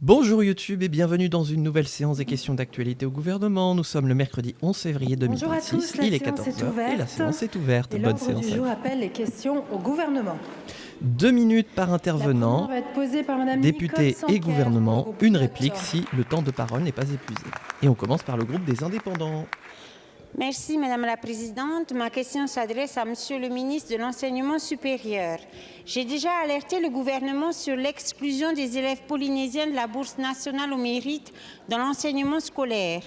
Bonjour YouTube et bienvenue dans une nouvelle séance des questions d'actualité au gouvernement. Nous sommes le mercredi 11 février 2026, Bonjour à tous, il est 14h et la séance est ouverte. Et bonne séance. L'ordre du jour appelle les questions au gouvernement. 2 minutes par intervenant, La première va être posée par Madame député Nicole Sanquer et gouvernement, pour le groupe une Vote. réplique si le temps de parole n'est pas épuisé. Et on commence par le groupe des indépendants. Merci Madame la Présidente. Ma question s'adresse à Monsieur le ministre de l'Enseignement supérieur. J'ai déjà alerté le gouvernement sur l'exclusion des élèves polynésiens de la bourse nationale au mérite dans l'enseignement scolaire.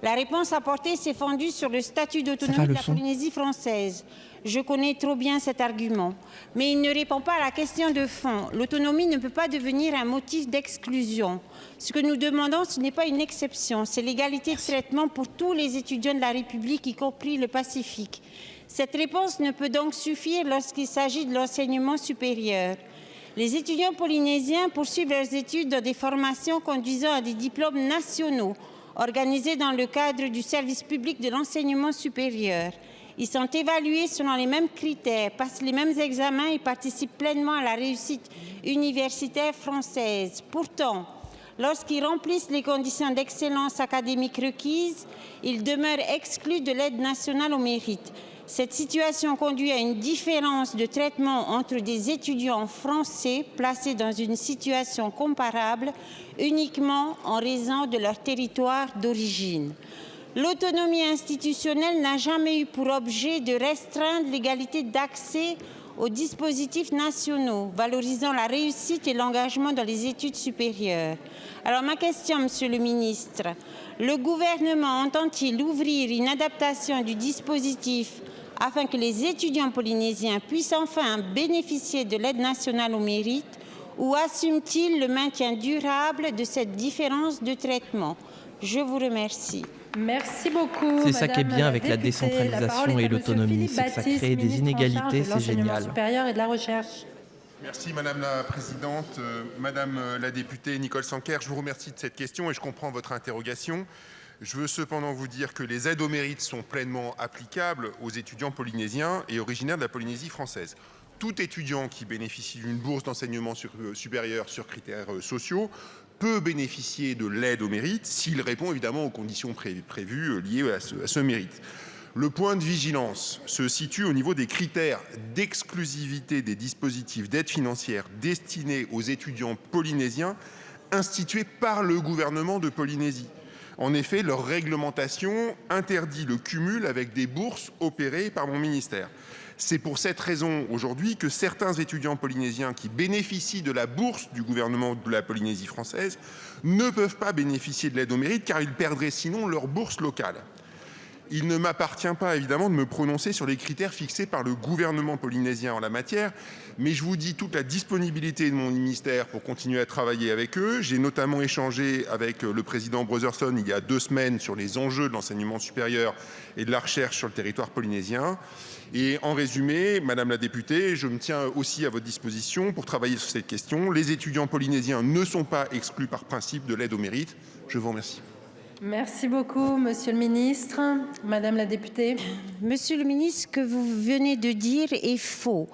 La réponse apportée s'est fondue sur le statut d'autonomie de la Polynésie française. Je connais trop bien cet argument, mais il ne répond pas à la question de fond. L'autonomie ne peut pas devenir un motif d'exclusion. Ce que nous demandons, ce n'est pas une exception, c'est l'égalité de traitement pour tous les étudiants de la République, y compris le Pacifique. Cette réponse ne peut donc suffire lorsqu'il s'agit de l'enseignement supérieur. Les étudiants polynésiens poursuivent leurs études dans des formations conduisant à des diplômes nationaux, organisés dans le cadre du service public de l'enseignement supérieur. Ils sont évalués selon les mêmes critères, passent les mêmes examens et participent pleinement à la réussite universitaire française. Pourtant, lorsqu'ils remplissent les conditions d'excellence académique requises, ils demeurent exclus de l'aide nationale au mérite. Cette situation conduit à une différence de traitement entre des étudiants français placés dans une situation comparable uniquement en raison de leur territoire d'origine. L'autonomie institutionnelle n'a jamais eu pour objet de restreindre l'égalité d'accès aux dispositifs nationaux, valorisant la réussite et l'engagement dans les études supérieures. Alors ma question, Monsieur le ministre, le gouvernement entend-il ouvrir une adaptation du dispositif afin que les étudiants polynésiens puissent enfin bénéficier de l'aide nationale au mérite, ou assume-t-il le maintien durable de cette différence de traitement? Je vous remercie. Merci beaucoup. C'est ça qui est bien avec la députée. décentralisation et l'autonomie, c'est que ça crée des inégalités, c'est génial. Supérieur et de la recherche. Merci Madame la Présidente. Madame la députée Nicole Sanquer, je vous remercie de cette question et je comprends votre interrogation. Je veux cependant vous dire que les aides au mérite sont pleinement applicables aux étudiants polynésiens et originaires de la Polynésie française. Tout étudiant qui bénéficie d'une bourse d'enseignement supérieur sur critères sociaux peut bénéficier de l'aide au mérite s'il répond évidemment aux conditions prévues liées à ce mérite. Le point de vigilance se situe au niveau des critères d'exclusivité des dispositifs d'aide financière destinés aux étudiants polynésiens institués par le gouvernement de Polynésie. En effet, leur réglementation interdit le cumul avec des bourses opérées par mon ministère. C'est pour cette raison aujourd'hui que certains étudiants polynésiens qui bénéficient de la bourse du gouvernement de la Polynésie française ne peuvent pas bénéficier de l'aide au mérite car ils perdraient sinon leur bourse locale. Il ne m'appartient pas évidemment de me prononcer sur les critères fixés par le gouvernement polynésien en la matière, mais je vous dis toute la disponibilité de mon ministère pour continuer à travailler avec eux. J'ai notamment échangé avec le président Brotherson il y a 2 semaines sur les enjeux de l'enseignement supérieur et de la recherche sur le territoire polynésien. Et en résumé, Madame la députée, je me tiens aussi à votre disposition pour travailler sur cette question. Les étudiants polynésiens ne sont pas exclus par principe de l'aide au mérite. Je vous remercie. Merci beaucoup, Monsieur le ministre. Madame la députée. Monsieur le ministre, ce que vous venez de dire est faux.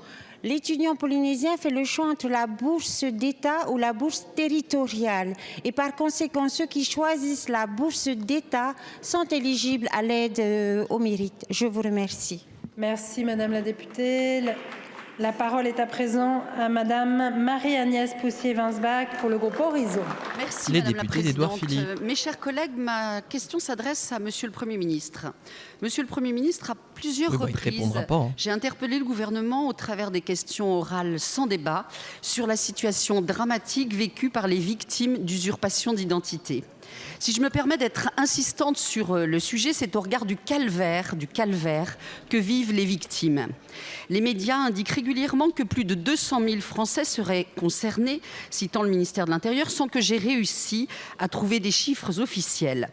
L'étudiant polynésien fait le choix entre la bourse d'État ou la bourse territoriale. Et par conséquent, ceux qui choisissent la bourse d'État sont éligibles à l'aide au mérite. Je vous remercie. Merci, Madame la députée. La parole est à présent à Madame Marie-Agnès Poussier-Winsbach pour le groupe Horizon. Merci Les Madame la députés d'Édouard Présidente. Philippe. Mes chers collègues, ma question s'adresse à Monsieur le Premier ministre. Monsieur le Premier ministre, à plusieurs reprises, j'ai interpellé le gouvernement au travers des questions orales sans débat sur la situation dramatique vécue par les victimes d'usurpation d'identité. Si je me permets d'être insistante sur le sujet, c'est au regard du calvaire que vivent les victimes. Les médias indiquent régulièrement que plus de 200 000 Français seraient concernés, citant le ministère de l'Intérieur, sans que j'aie réussi à trouver des chiffres officiels.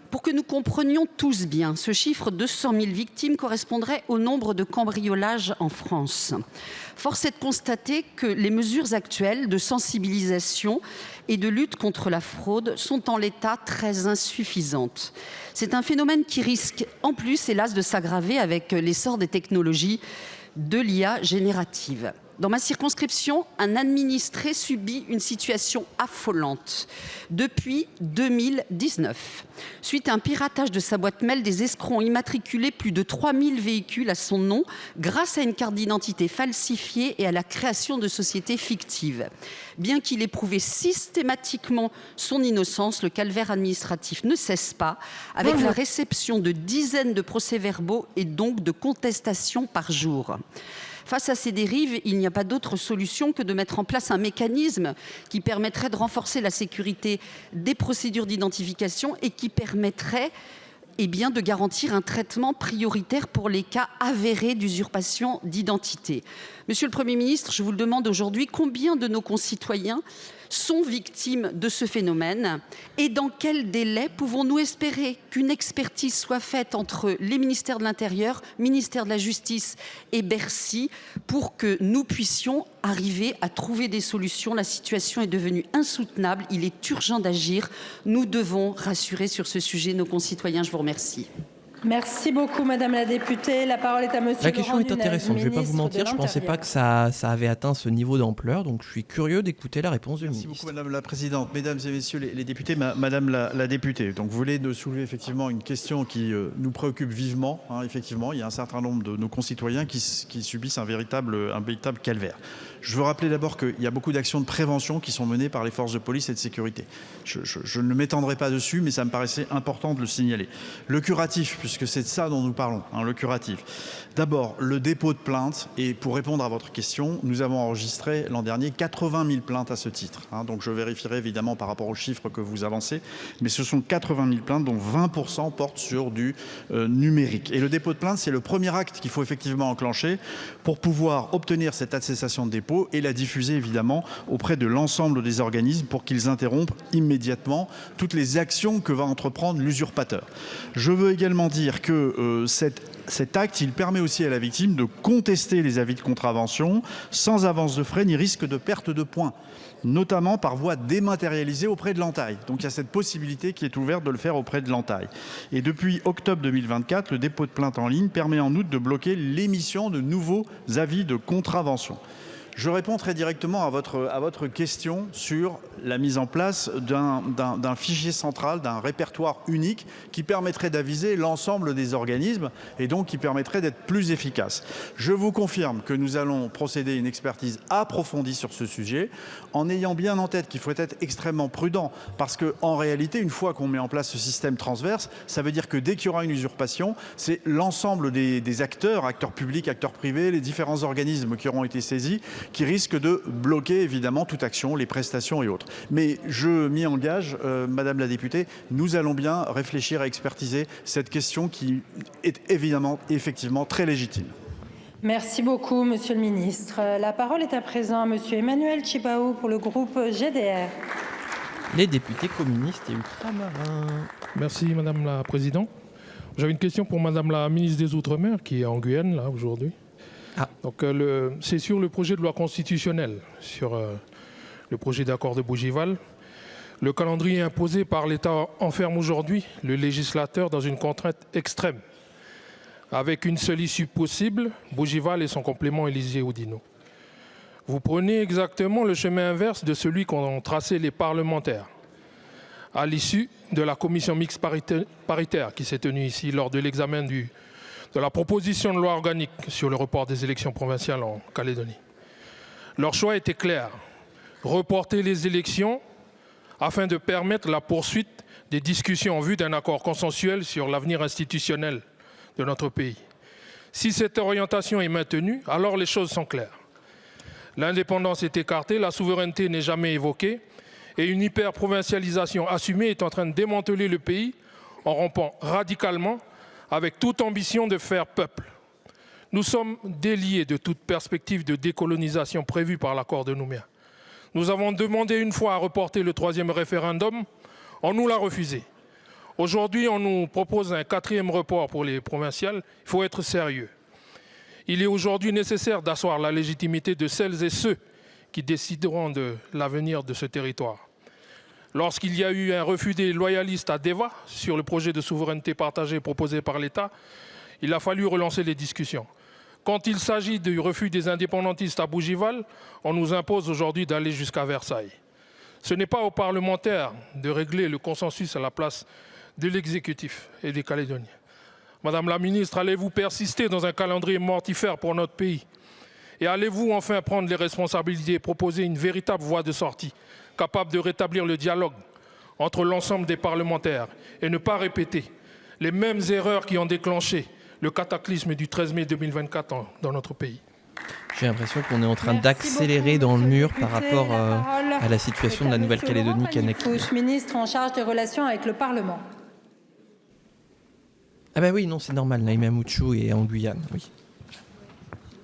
Pour que nous comprenions tous bien, ce chiffre de 200 000 victimes correspondrait au nombre de cambriolages en France. Force est de constater que les mesures actuelles de sensibilisation et de lutte contre la fraude sont en l'état très insuffisantes. C'est un phénomène qui risque en plus, hélas, de s'aggraver avec l'essor des technologies de l'IA générative. Dans ma circonscription, un administré subit une situation affolante depuis 2019. Suite à un piratage de sa boîte mail, des escrocs ont immatriculé plus de 3000 véhicules à son nom grâce à une carte d'identité falsifiée et à la création de sociétés fictives. Bien qu'il ait prouvé systématiquement son innocence, le calvaire administratif ne cesse pas, avec la réception de dizaines de procès-verbaux et donc de contestations par jour. Face à ces dérives, il n'y a pas d'autre solution que de mettre en place un mécanisme qui permettrait de renforcer la sécurité des procédures d'identification et qui permettrait de garantir un traitement prioritaire pour les cas avérés d'usurpation d'identité. Monsieur le Premier ministre, je vous le demande aujourd'hui, combien de nos concitoyens sont victimes de ce phénomène et dans quel délai pouvons-nous espérer qu'une expertise soit faite entre les ministères de l'Intérieur, ministère de la Justice et Bercy pour que nous puissions arriver à trouver des solutions? La situation est devenue insoutenable, il est urgent d'agir. Nous devons rassurer sur ce sujet nos concitoyens. Je vous remercie. Merci beaucoup, Madame la députée. La parole est à Monsieur La question Laurent est intéressante. Nunez, Je ne vais pas vous ministre mentir, de je ne pensais pas l'Intérieur. que ça avait atteint ce niveau d'ampleur. Donc je suis curieux d'écouter la réponse du Merci ministre. beaucoup, Madame la Présidente. Mesdames et Messieurs les députés, Madame la députée, donc vous venez de soulever effectivement une question qui nous préoccupe vivement. Effectivement, il y a un certain nombre de nos concitoyens qui subissent un véritable calvaire. Je veux rappeler d'abord qu'il y a beaucoup d'actions de prévention qui sont menées par les forces de police et de sécurité. Je ne m'étendrai pas dessus, mais ça me paraissait important de le signaler. Le curatif, puisque c'est de ça dont nous parlons, le curatif. D'abord, le dépôt de plainte, et pour répondre à votre question, nous avons enregistré l'an dernier 80 000 plaintes à ce titre. Donc je vérifierai évidemment par rapport aux chiffres que vous avancez, mais ce sont 80 000 plaintes dont 20% portent sur du numérique. Et le dépôt de plainte, c'est le premier acte qu'il faut effectivement enclencher pour pouvoir obtenir cette attestation de dépôt et la diffuser évidemment auprès de l'ensemble des organismes pour qu'ils interrompent immédiatement toutes les actions que va entreprendre l'usurpateur. Je veux également dire que cet acte, il permet aussi à la victime de contester les avis de contravention sans avance de frais ni risque de perte de points, notamment par voie dématérialisée auprès de l'entaille. Donc il y a cette possibilité qui est ouverte de le faire auprès de l'entaille. Et depuis octobre 2024, le dépôt de plainte en ligne permet en outre de bloquer l'émission de nouveaux avis de contravention. Je réponds très directement à votre question sur la mise en place d'un fichier central, d'un répertoire unique qui permettrait d'aviser l'ensemble des organismes et donc qui permettrait d'être plus efficace. Je vous confirme que nous allons procéder à une expertise approfondie sur ce sujet en ayant bien en tête qu'il faut être extrêmement prudent parce qu'en réalité, une fois qu'on met en place ce système transverse, ça veut dire que dès qu'il y aura une usurpation, c'est l'ensemble des acteurs publics, acteurs privés, les différents organismes qui auront été saisis qui risque de bloquer évidemment toute action, les prestations et autres. Mais je m'y engage, Madame la députée, nous allons bien réfléchir à expertiser cette question qui est évidemment, effectivement, très légitime. Merci beaucoup, Monsieur le Ministre. La parole est à présent à Monsieur Emmanuel Tjibaou pour le groupe GDR. Les députés communistes et ultramarins. Merci, Madame la Présidente. J'avais une question pour Madame la ministre des Outre-mer qui est en Guyane, là, aujourd'hui. Donc, c'est sur le projet de loi constitutionnelle, sur le projet d'accord de Bougival. Le calendrier imposé par l'État enferme aujourd'hui le législateur dans une contrainte extrême, avec une seule issue possible, Bougival et son complément Élysée-Oudinot. Vous prenez exactement le chemin inverse de celui qu'ont tracé les parlementaires à l'issue de la commission mixte paritaire qui s'est tenue ici lors de l'examen de la proposition de loi organique sur le report des élections provinciales en Calédonie. Leur choix était clair, reporter les élections afin de permettre la poursuite des discussions en vue d'un accord consensuel sur l'avenir institutionnel de notre pays. Si cette orientation est maintenue, alors les choses sont claires. L'indépendance est écartée, la souveraineté n'est jamais évoquée et une hyper-provincialisation assumée est en train de démanteler le pays en rompant radicalement avec toute ambition de faire peuple. Nous sommes déliés de toute perspective de décolonisation prévue par l'accord de Nouméa. Nous avons demandé une fois à reporter le 3e référendum, on nous l'a refusé. Aujourd'hui, on nous propose un 4e report pour les provinciales. Il faut être sérieux. Il est aujourd'hui nécessaire d'asseoir la légitimité de celles et ceux qui décideront de l'avenir de ce territoire. Lorsqu'il y a eu un refus des loyalistes à Deva sur le projet de souveraineté partagée proposé par l'État, il a fallu relancer les discussions. Quand il s'agit du refus des indépendantistes à Bougival, on nous impose aujourd'hui d'aller jusqu'à Versailles. Ce n'est pas aux parlementaires de régler le consensus à la place de l'exécutif et des Calédoniens. Madame la ministre, allez-vous persister dans un calendrier mortifère pour notre pays? Et allez-vous enfin prendre les responsabilités et proposer une véritable voie de sortie, capable de rétablir le dialogue entre l'ensemble des parlementaires et ne pas répéter les mêmes erreurs qui ont déclenché le cataclysme du 13 mai 2024 dans notre pays? J'ai l'impression qu'on est en train d'accélérer dans le mur par rapport à la situation de la Nouvelle-Calédonie qu'Anaki. Ministre en charge des relations avec le Parlement. Ah bah oui, non, c'est normal, Naïma Mouchou est en Guyane, oui.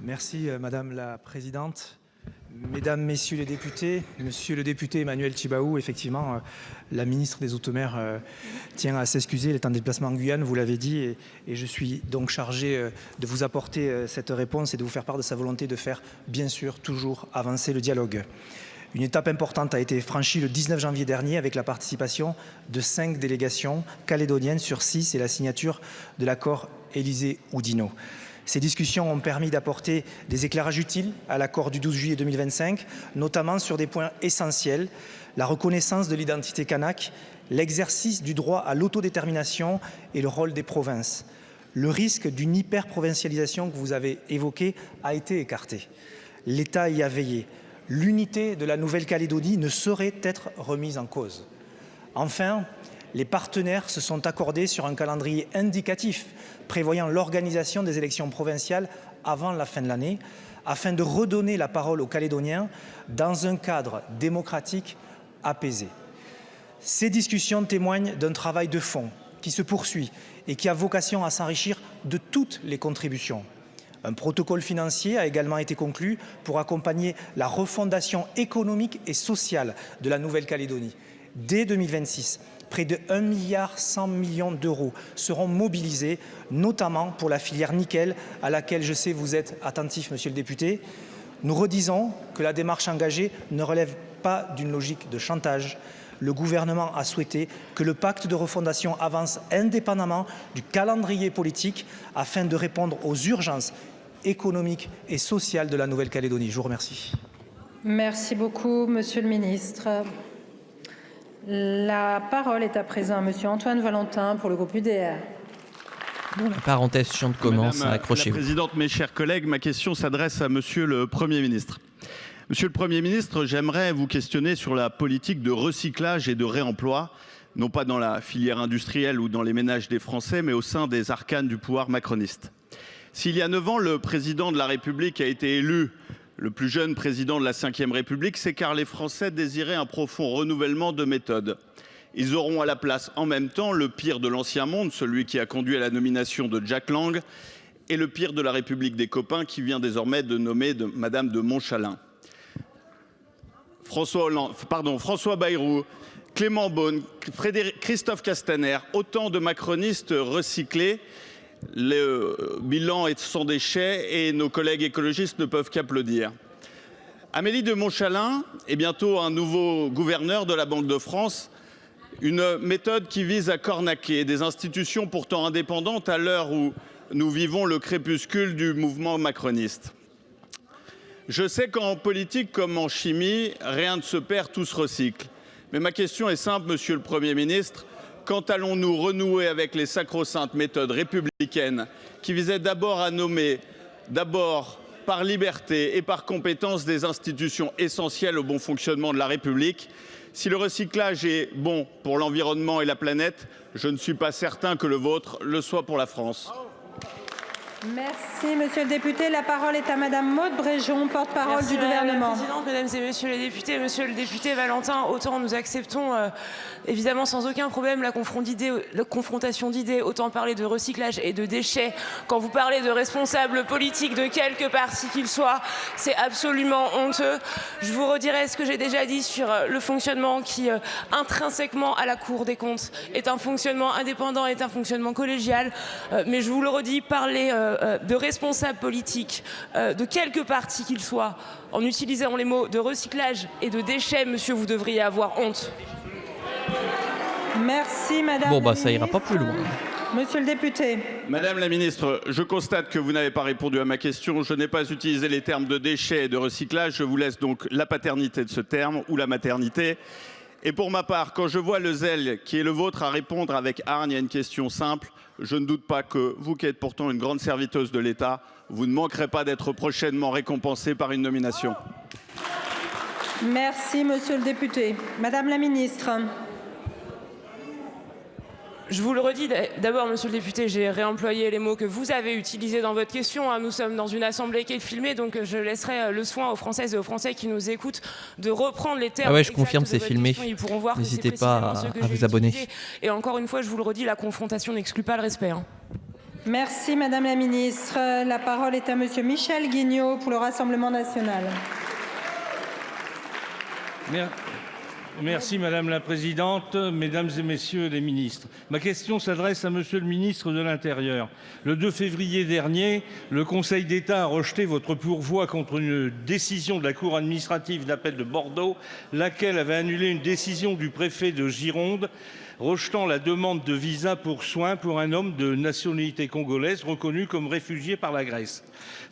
Merci Madame la Présidente. Mesdames, Messieurs les députés, Monsieur le député Emmanuel Tjibaou, effectivement, la ministre des Outre-mer tient à s'excuser, elle est en déplacement en Guyane, vous l'avez dit, et je suis donc chargé de vous apporter cette réponse et de vous faire part de sa volonté de faire, bien sûr, toujours avancer le dialogue. Une étape importante a été franchie le 19 janvier dernier avec la participation de 5 délégations calédoniennes sur 6 et la signature de l'accord Élysée-Oudinot. Ces discussions ont permis d'apporter des éclairages utiles à l'accord du 12 juillet 2025, notamment sur des points essentiels, la reconnaissance de l'identité kanak, l'exercice du droit à l'autodétermination et le rôle des provinces. Le risque d'une hyper-provincialisation que vous avez évoqué a été écarté. L'État y a veillé. L'unité de la Nouvelle-Calédonie ne saurait être remise en cause. Enfin, les partenaires se sont accordés sur un calendrier indicatif prévoyant l'organisation des élections provinciales avant la fin de l'année, afin de redonner la parole aux Calédoniens dans un cadre démocratique apaisé. Ces discussions témoignent d'un travail de fond qui se poursuit et qui a vocation à s'enrichir de toutes les contributions. Un protocole financier a également été conclu pour accompagner la refondation économique et sociale de la Nouvelle-Calédonie. Dès 2026, près de 1,1 milliard d'euros seront mobilisés, notamment pour la filière nickel, à laquelle je sais vous êtes attentif, Monsieur le député. Nous redisons que la démarche engagée ne relève pas d'une logique de chantage. Le gouvernement a souhaité que le pacte de refondation avance indépendamment du calendrier politique afin de répondre aux urgences économiques et sociales de la Nouvelle-Calédonie. Je vous remercie. Merci beaucoup, Monsieur le ministre. La parole est à présent à Monsieur Antoine Valentin pour le groupe UDR. Bon, la parenthèse chiante commence, accrochez-vous. Madame la Présidente, mes chers collègues, ma question s'adresse à Monsieur le Premier ministre. Monsieur le Premier ministre, j'aimerais vous questionner sur la politique de recyclage et de réemploi, non pas dans la filière industrielle ou dans les ménages des Français, mais au sein des arcanes du pouvoir macroniste. S'il y a 9 ans, le président de la République a été élu le plus jeune président de la Ve République, c'est car les Français désiraient un profond renouvellement de méthode. Ils auront à la place en même temps le pire de l'ancien monde, celui qui a conduit à la nomination de Jack Lang, et le pire de la République des copains qui vient désormais de nommer Madame de Montchalin. François Bayrou, Clément Beaune, Christophe Castaner, autant de macronistes recyclés. Le bilan est sans déchets et nos collègues écologistes ne peuvent qu'applaudir. Amélie de Montchalin est bientôt un nouveau gouverneur de la Banque de France, une méthode qui vise à cornaquer des institutions pourtant indépendantes à l'heure où nous vivons le crépuscule du mouvement macroniste. Je sais qu'en politique comme en chimie, rien ne se perd, tout se recycle. Mais ma question est simple, Monsieur le Premier ministre. Quand allons-nous renouer avec les sacro-saintes méthodes républicaines qui visaient d'abord à nommer, par liberté et par compétence, des institutions essentielles au bon fonctionnement de la République? Si le recyclage est bon pour l'environnement et la planète, je ne suis pas certain que le vôtre le soit pour la France. Merci, Monsieur le député. La parole est à Madame Maude Bréjon, porte-parole du gouvernement. Madame la Présidente, Mesdames et Messieurs les députés, Monsieur le député Valentin, autant nous acceptons évidemment sans aucun problème la confrontation d'idées, autant parler de recyclage et de déchets. Quand vous parlez de responsables politiques de quelque parti qu'ils soient, c'est absolument honteux. Je vous redirai ce que j'ai déjà dit sur le fonctionnement qui, intrinsèquement à la Cour des comptes, est un fonctionnement indépendant, est un fonctionnement collégial. Mais je vous le redis, parler de responsables politiques, de quelque parti qu'ils soient, en utilisant les mots de recyclage et de déchets, monsieur, vous devriez avoir honte. Merci, Madame. Bon, bah, ça ira pas plus loin. Monsieur le député. Madame la ministre, je constate que vous n'avez pas répondu à ma question. Je n'ai pas utilisé les termes de déchets et de recyclage. Je vous laisse donc la paternité de ce terme ou la maternité. Et pour ma part, quand je vois le zèle qui est le vôtre à répondre avec hargne à une question simple, je ne doute pas que vous, qui êtes pourtant une grande serviteuse de l'État, vous ne manquerez pas d'être prochainement récompensée par une nomination. Merci, monsieur le député. Madame la ministre. Je vous le redis, d'abord, monsieur le député, j'ai réemployé les mots que vous avez utilisés dans votre question. Nous sommes dans une assemblée qui est filmée, donc je laisserai le soin aux Françaises et aux Français qui nous écoutent de reprendre les termes. Ah ouais, je confirme, c'est filmé. N'hésitez pas à vous abonner. Et encore une fois, je vous le redis, la confrontation n'exclut pas le respect. Merci, madame la ministre. La parole est à monsieur Michel Guignot pour le Rassemblement national. Merci Madame la Présidente, Mesdames et Messieurs les ministres. Ma question s'adresse à Monsieur le ministre de l'Intérieur. Le 2 février dernier, le Conseil d'État a rejeté votre pourvoi contre une décision de la Cour administrative d'appel de Bordeaux, laquelle avait annulé une décision du préfet de Gironde rejetant la demande de visa pour soins pour un homme de nationalité congolaise reconnu comme réfugié par la Grèce.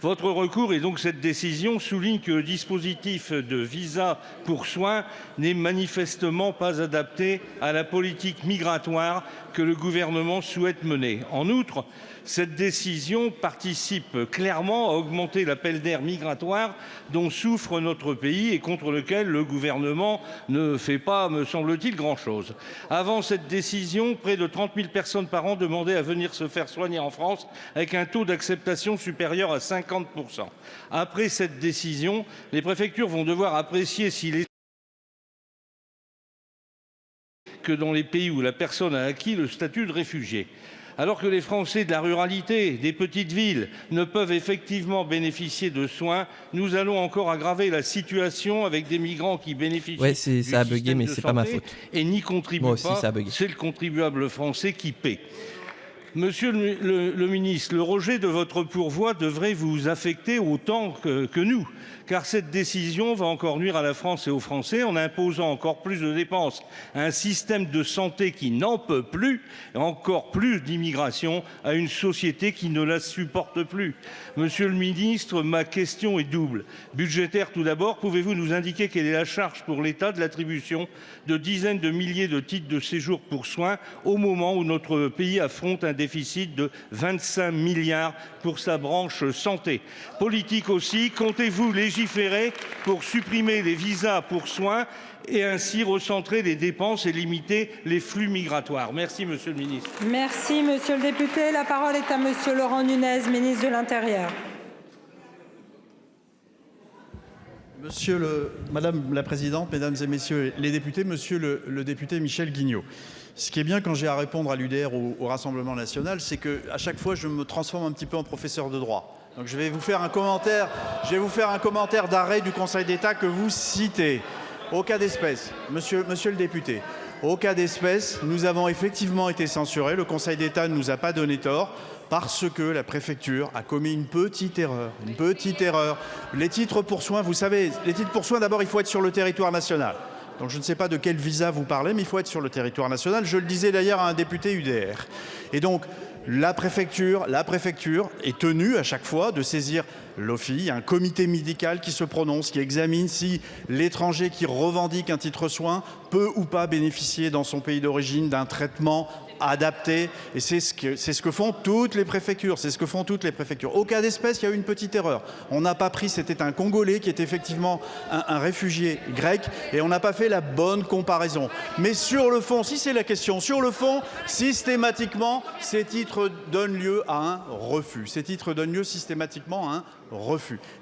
Votre recours et donc cette décision souligne que le dispositif de visa pour soins n'est manifestement pas adapté à la politique migratoire que le gouvernement souhaite mener. En outre, cette décision participe clairement à augmenter l'appel d'air migratoire dont souffre notre pays et contre lequel le gouvernement ne fait pas, me semble-t-il, grand-chose. Avant cette décision, près de 30 000 personnes par an demandaient à venir se faire soigner en France avec un taux d'acceptation supérieur à 50%. Après cette décision, les préfectures vont devoir apprécier s'il est que dans les pays où la personne a acquis le statut de réfugié. Alors que les Français de la ruralité, des petites villes, ne peuvent effectivement bénéficier de soins, nous allons encore aggraver la situation avec des migrants qui bénéficient ouais, ça a bugué, mais c'est pas ma faute. Et n'y contribuent Moi aussi, pas, ça a bugué. C'est le contribuable français qui paie. Monsieur le ministre, le rejet de votre pourvoi devrait vous affecter autant que nous, car cette décision va encore nuire à la France et aux Français en imposant encore plus de dépenses à un système de santé qui n'en peut plus, et encore plus d'immigration à une société qui ne la supporte plus. Monsieur le ministre, ma question est double. Budgétaire tout d'abord, pouvez-vous nous indiquer quelle est la charge pour l'État de l'attribution de dizaines de milliers de titres de séjour pour soins au moment où notre pays affronte un déficit de 25 milliards pour sa branche santé. Politique aussi, comptez-vous légiférer pour supprimer les visas pour soins et ainsi recentrer les dépenses et limiter les flux migratoires? Merci, monsieur le ministre. Merci, monsieur le député. La parole est à monsieur Laurent Nunez, ministre de l'Intérieur. Madame la Présidente, Mesdames et Messieurs les députés, Monsieur le député Michel Guignot. Ce qui est bien quand j'ai à répondre à l'UDR au Rassemblement national, c'est qu'à chaque fois, je me transforme un petit peu en professeur de droit. Donc je vais vous faire un commentaire d'arrêt du Conseil d'État que vous citez. Au cas d'espèce, monsieur le député, au cas d'espèce, nous avons effectivement été censurés. Le Conseil d'État ne nous a pas donné tort parce que la préfecture a commis une petite erreur. Les titres pour soins, vous savez, les titres pour soins, d'abord, il faut être sur le territoire national. Donc je ne sais pas de quel visa vous parlez, mais il faut être sur le territoire national. Je le disais d'ailleurs à un député UDR. Et donc, la préfecture est tenue à chaque fois de saisir l'OFII. Il y a un comité médical qui se prononce, qui examine si l'étranger qui revendique un titre soin peut ou pas bénéficier dans son pays d'origine d'un traitement adapté. Et c'est ce que font toutes les préfectures. Au cas d'espèce, il y a eu une petite erreur. On n'a pas pris, c'était un Congolais qui était effectivement un réfugié grec, et on n'a pas fait la bonne comparaison. Mais sur le fond, si c'est la question, sur le fond, systématiquement, ces titres donnent lieu à un refus.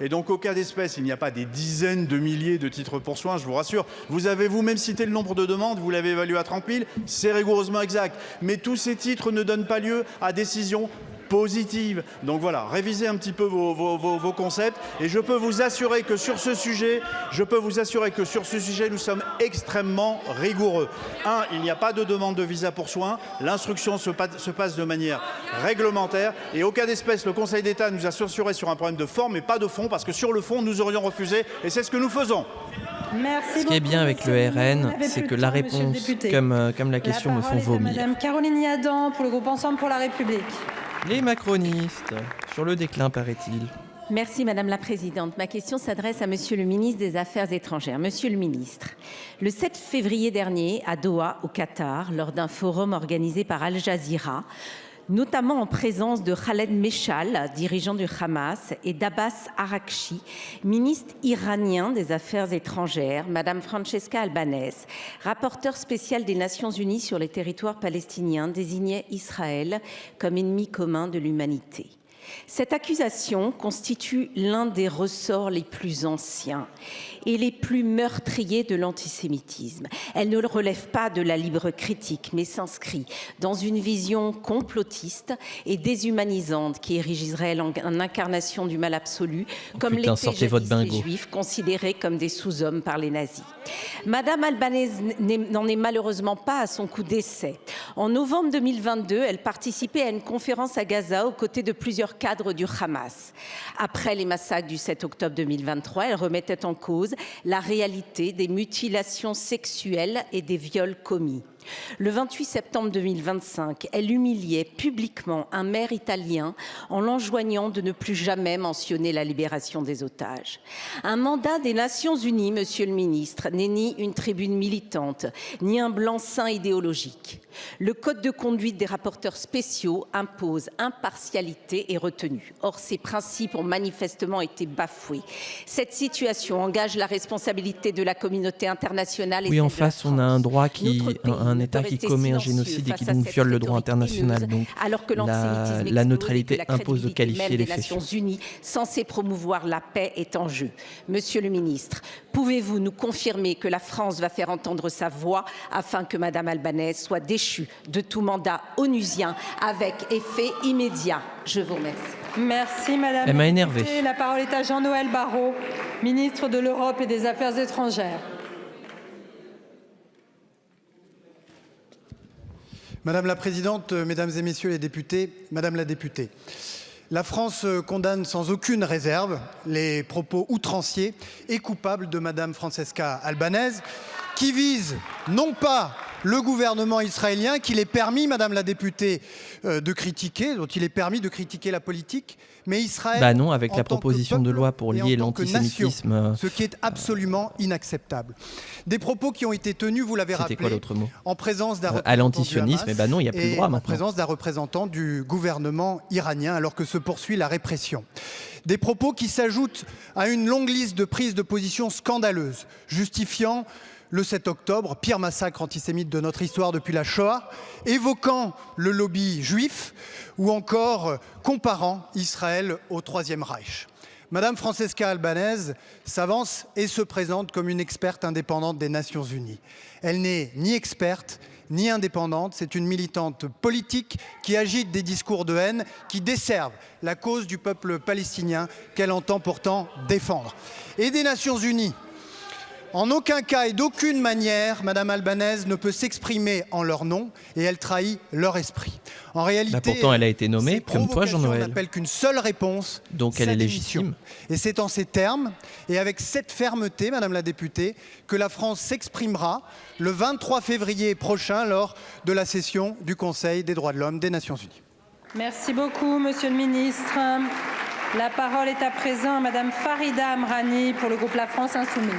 Et donc, au cas d'espèce, il n'y a pas des dizaines de milliers de titres pour soins, je vous rassure. Vous avez vous-même cité le nombre de demandes, vous l'avez évalué à 30 000, c'est rigoureusement exact. Mais tous ces titres ne donnent pas lieu à décision positive. Donc voilà, révisez un petit peu vos concepts, et je peux vous assurer que sur ce sujet, nous sommes extrêmement rigoureux. Il n'y a pas de demande de visa pour soins, l'instruction se passe de manière réglementaire, et au cas d'espèce, le Conseil d'État nous a censuré sur un problème de forme et pas de fond, parce que sur le fond, nous aurions refusé, et c'est ce que nous faisons. Merci Ce qui est bien avec le RN, c'est que la réponse, comme la question, me font vomir. Madame Caroline Yadan pour le groupe Ensemble pour la République. Les macronistes, sur le déclin, paraît-il. Merci Madame la Présidente. Ma question s'adresse à Monsieur le ministre des Affaires étrangères. Monsieur le ministre, le 7 février dernier, à Doha, au Qatar, lors d'un forum organisé par Al Jazeera, notamment en présence de Khaled Meshal, dirigeant du Hamas, et d'Abbas Araghchi, ministre iranien des Affaires étrangères, Madame Francesca Albanese, rapporteure spéciale des Nations Unies sur les territoires palestiniens, désignait Israël comme ennemi commun de l'humanité. Cette accusation constitue l'un des ressorts les plus anciens et les plus meurtriers de l'antisémitisme. Elle ne relève pas de la libre critique, mais s'inscrit dans une vision complotiste et déshumanisante qui érige Israël en incarnation du mal absolu, comme l'étaient jadis les Juifs, considérés comme des sous-hommes par les nazis. Madame Albanese n'en est malheureusement pas à son coup d'essai. En novembre 2022, elle participait à une conférence à Gaza aux côtés de plusieurs cadres du Hamas. Après les massacres du 7 octobre 2023, elle remettait en cause la réalité des mutilations sexuelles et des viols commis. Le 28 septembre 2025, elle humiliait publiquement un maire italien en l'enjoignant de ne plus jamais mentionner la libération des otages. Un mandat des Nations Unies, Monsieur le ministre, n'est ni une tribune militante, ni un blanc-seing idéologique. Le code de conduite des rapporteurs spéciaux impose impartialité et retenue. Or, ces principes ont manifestement été bafoués. Cette situation engage la responsabilité de la communauté internationale. Et oui, en face, on a un droit un État qui commet un génocide et qui donc viole le droit international. Donc, alors que la neutralité impose de qualifier les faits. Les Nations Unies, censées promouvoir la paix, est en jeu. Monsieur le ministre, pouvez-vous nous confirmer que la France va faire entendre sa voix afin que Madame Albanese soit déchue de tout mandat onusien avec effet immédiat? Je vous remercie. Merci Madame. Elle m'a énervé. La parole est à Jean-Noël Barrot, ministre de l'Europe et des Affaires étrangères. Madame la Présidente, Mesdames et Messieurs les députés, Madame la députée, la France condamne sans aucune réserve les propos outranciers et coupables de Madame Francesca Albanese, qui visent non pas le gouvernement israélien, qu'il est permis, Madame la députée, de critiquer, dont il est permis de critiquer la politique, mais Israël. Bah non, avec la proposition de loi pour lier l'antisémitisme. Ce qui est absolument inacceptable. Des propos qui ont été tenus, vous l'avez rappelé, quoi l'autre mot en présence d'un à l'antisionisme, et bah non, il n'y a plus le droit maintenant. En présence d'un représentant du gouvernement iranien, alors que se poursuit la répression. Des propos qui s'ajoutent à une longue liste de prises de position scandaleuses, justifiant le 7 octobre, pire massacre antisémite de notre histoire depuis la Shoah, évoquant le lobby juif ou encore comparant Israël au Troisième Reich. Madame Francesca Albanese s'avance et se présente comme une experte indépendante des Nations Unies. Elle n'est ni experte ni indépendante, c'est une militante politique qui agite des discours de haine qui desservent la cause du peuple palestinien qu'elle entend pourtant défendre. Et des Nations Unies. En aucun cas et d'aucune manière, Madame Albanese ne peut s'exprimer en leur nom et elle trahit leur esprit. En réalité, pourtant, elle a été nommée, comme toi, Jean-Noël. n'appelle qu'une seule réponse. Donc elle est légitime. Et c'est en ces termes et avec cette fermeté, Madame la députée, que la France s'exprimera le 23 février prochain lors de la session du Conseil des droits de l'homme des Nations Unies. Merci beaucoup, Monsieur le Ministre. La parole est à présent à Madame Farida Amrani pour le groupe La France Insoumise.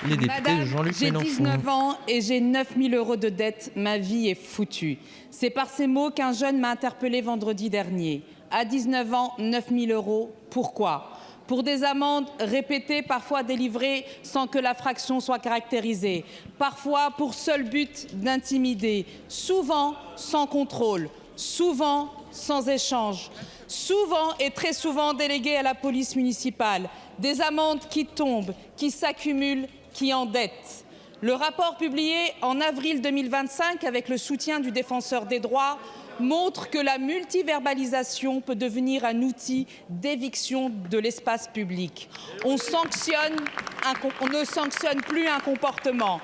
Les députés, Jean-Luc Mélenchon. J'ai 19 ans et j'ai 9 000 € de dette. Ma vie est foutue. C'est par ces mots qu'un jeune m'a interpellé vendredi dernier. À 19 ans, 9 000 €. Pourquoi ? Pour des amendes répétées, parfois délivrées sans que la fraction soit caractérisée. Parfois pour seul but d'intimider. Souvent sans contrôle. Souvent sans échange. Souvent et très souvent déléguées à la police municipale. Des amendes qui tombent, qui s'accumulent, qui endettent. Le rapport publié en avril 2025 avec le soutien du défenseur des droits montre que la multiverbalisation peut devenir un outil d'éviction de l'espace public. On ne sanctionne plus un comportement,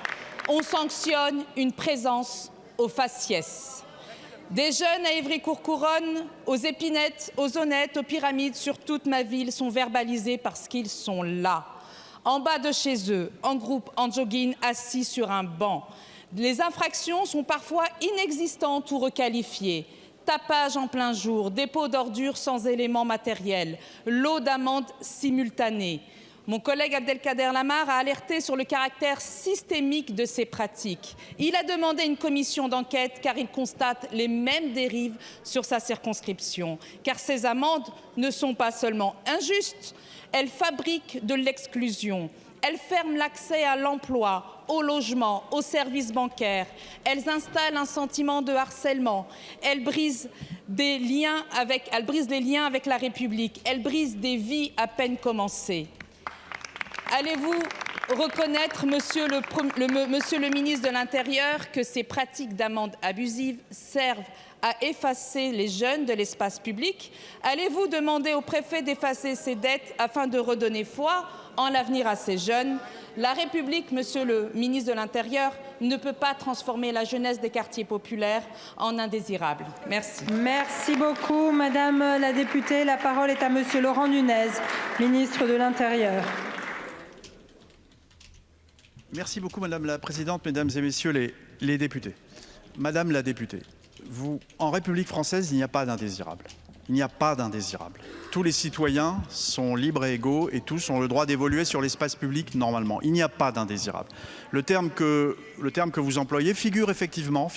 on sanctionne une présence au faciès. Des jeunes à Ivry-Courcouronnes, aux Épinettes, aux Honnêtes, aux Pyramides, sur toute ma ville, sont verbalisés parce qu'ils sont là. En bas de chez eux, en groupe, en jogging, assis sur un banc. Les infractions sont parfois inexistantes ou requalifiées. Tapage en plein jour, dépôt d'ordures sans éléments matériels, lot d'amendes simultanées. Mon collègue Abdelkader Lamar a alerté sur le caractère systémique de ces pratiques. Il a demandé une commission d'enquête car il constate les mêmes dérives sur sa circonscription. Car ces amendes ne sont pas seulement injustes, elles fabriquent de l'exclusion. Elles ferment l'accès à l'emploi, au logement, aux services bancaires. Elles installent un sentiment de harcèlement. Elles brisent les liens avec la République. Elles brisent des vies à peine commencées. Allez-vous reconnaître, monsieur le ministre de l'Intérieur, que ces pratiques d'amende abusives servent à effacer les jeunes de l'espace public? Allez-vous demander au préfet d'effacer ses dettes afin de redonner foi en l'avenir à ces jeunes? La République, monsieur le ministre de l'Intérieur, ne peut pas transformer la jeunesse des quartiers populaires en indésirables. Merci. Merci beaucoup, madame la députée. La parole est à monsieur Laurent Nunez, ministre de l'Intérieur. Merci beaucoup, Madame la Présidente, Mesdames et Messieurs les députés. Madame la députée, en République française, il n'y a pas d'indésirables. Il n'y a pas d'indésirables. Tous les citoyens sont libres et égaux et tous ont le droit d'évoluer sur l'espace public normalement. Il n'y a pas d'indésirables. Le terme que vous employez figure effectivement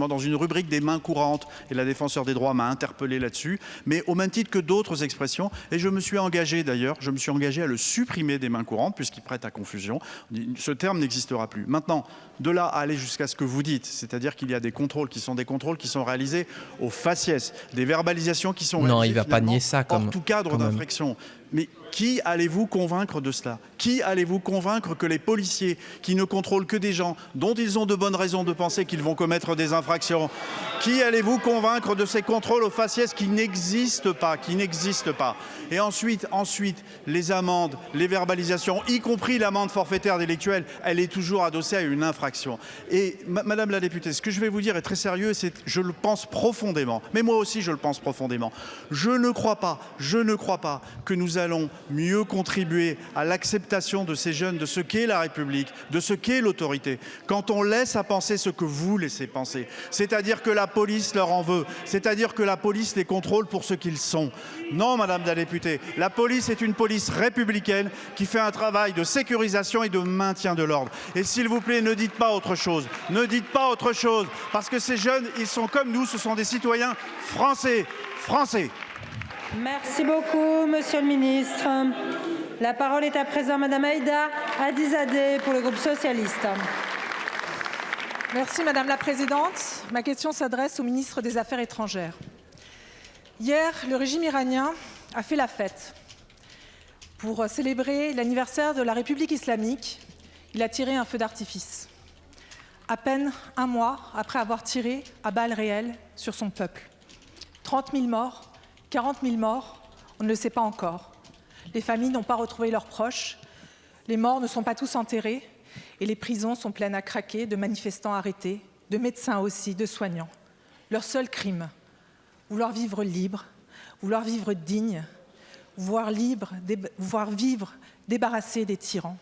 dans une rubrique des mains courantes, et la défenseur des droits m'a interpellé là-dessus, mais au même titre que d'autres expressions, et je me suis engagé à le supprimer des mains courantes puisqu'il prête à confusion. Ce terme n'existera plus. Maintenant, de là à aller jusqu'à ce que vous dites, c'est-à-dire qu'il y a des contrôles qui sont réalisés au faciès, des verbalisations qui sont réalisées il va pas nier ça hors tout cadre d'infraction. Mais qui allez-vous convaincre de cela? Qui allez-vous convaincre que les policiers qui ne contrôlent que des gens dont ils ont de bonnes raisons de penser qu'ils vont commettre des infractions, qui allez-vous convaincre de ces contrôles au faciès qui n'existent pas, Et ensuite, les amendes, les verbalisations, y compris l'amende forfaitaire délictuelle, elle est toujours adossée à une infraction. Et Madame la députée, ce que je vais vous dire est très sérieux, je le pense profondément, mais moi aussi je le pense profondément. Je ne crois pas que nous allons mieux contribuer à l'acceptation de ces jeunes, de ce qu'est la République, de ce qu'est l'autorité, quand on laisse à penser ce que vous laissez penser, c'est-à-dire que la police leur en veut, c'est-à-dire que la police les contrôle pour ce qu'ils sont. Non, Madame la députée, la police est une police républicaine qui fait un travail de sécurisation et de maintien de l'ordre. Et s'il vous plaît, ne dites pas autre chose, parce que ces jeunes, ils sont comme nous, ce sont des citoyens français. Merci beaucoup, monsieur le ministre. La parole est à présent madame Aïda Hadizadeh pour le groupe socialiste. Merci madame la présidente. Ma question s'adresse au ministre des Affaires étrangères. Hier, le régime iranien a fait la fête. Pour célébrer l'anniversaire de la République islamique, il a tiré un feu d'artifice. À peine un mois après avoir tiré à balles réelles sur son peuple. 30 000 morts, 40 000 morts, on ne le sait pas encore. Les familles n'ont pas retrouvé leurs proches, les morts ne sont pas tous enterrés et les prisons sont pleines à craquer de manifestants arrêtés, de médecins aussi, de soignants. Leur seul crime, vouloir vivre libre, vouloir vivre digne, vouloir vivre débarrassé des tyrans.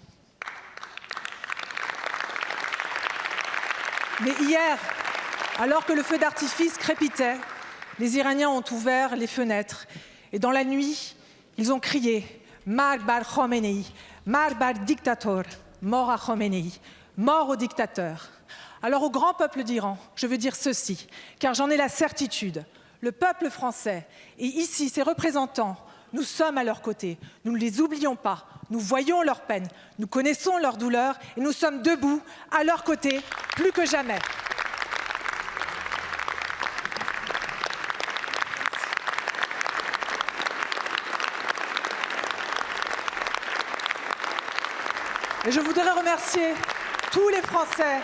Mais hier, alors que le feu d'artifice crépitait, les Iraniens ont ouvert les fenêtres et dans la nuit, ils ont crié « Marg bar Khomeini, Marg bar dictator », mort à Khomeini, mort au dictateur. Alors au grand peuple d'Iran, je veux dire ceci, car j'en ai la certitude, le peuple français et ici ses représentants, nous sommes à leur côté, nous ne les oublions pas, nous voyons leur peine, nous connaissons leur douleur et nous sommes debout à leur côté plus que jamais. Et je voudrais remercier tous les Français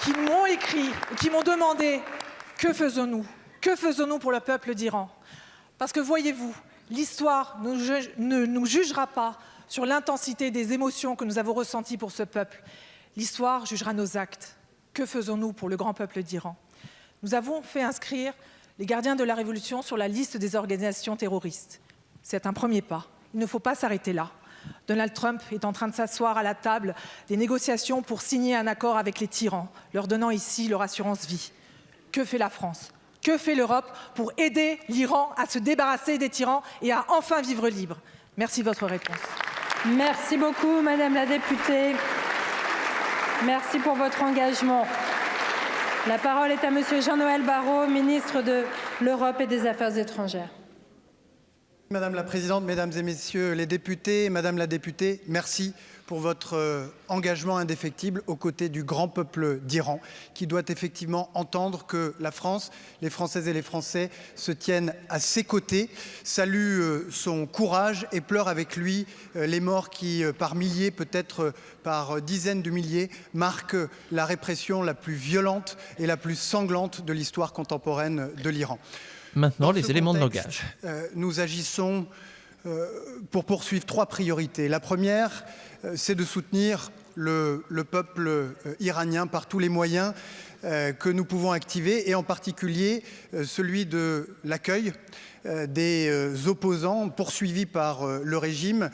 qui m'ont écrit, qui m'ont demandé « Que faisons-nous ? Que faisons-nous pour le peuple d'Iran ?» Parce que voyez-vous, l'histoire ne nous jugera pas sur l'intensité des émotions que nous avons ressenties pour ce peuple. L'histoire jugera nos actes. Que faisons-nous pour le grand peuple d'Iran ? Nous avons fait inscrire les gardiens de la Révolution sur la liste des organisations terroristes. C'est un premier pas. Il ne faut pas s'arrêter là. Donald Trump est en train de s'asseoir à la table des négociations pour signer un accord avec les tyrans, leur donnant ici leur assurance vie. Que fait la France? Que fait l'Europe pour aider l'Iran à se débarrasser des tyrans et à enfin vivre libre? Merci de votre réponse. Merci beaucoup, Madame la députée. Merci pour votre engagement. La parole est à Monsieur Jean-Noël Barrot, ministre de l'Europe et des Affaires étrangères. Madame la Présidente, Mesdames et Messieurs les députés, Madame la députée, merci pour votre engagement indéfectible aux côtés du grand peuple d'Iran, qui doit effectivement entendre que la France, les Françaises et les Français se tiennent à ses côtés, saluent son courage et pleurent avec lui les morts qui, par milliers, peut-être par dizaines de milliers, marquent la répression la plus violente et la plus sanglante de l'histoire contemporaine de l'Iran. Maintenant, les éléments de langage. Nous agissons pour poursuivre 3 priorités. La première, c'est de soutenir le peuple iranien par tous les moyens que nous pouvons activer, et en particulier celui de l'accueil des opposants poursuivis par le régime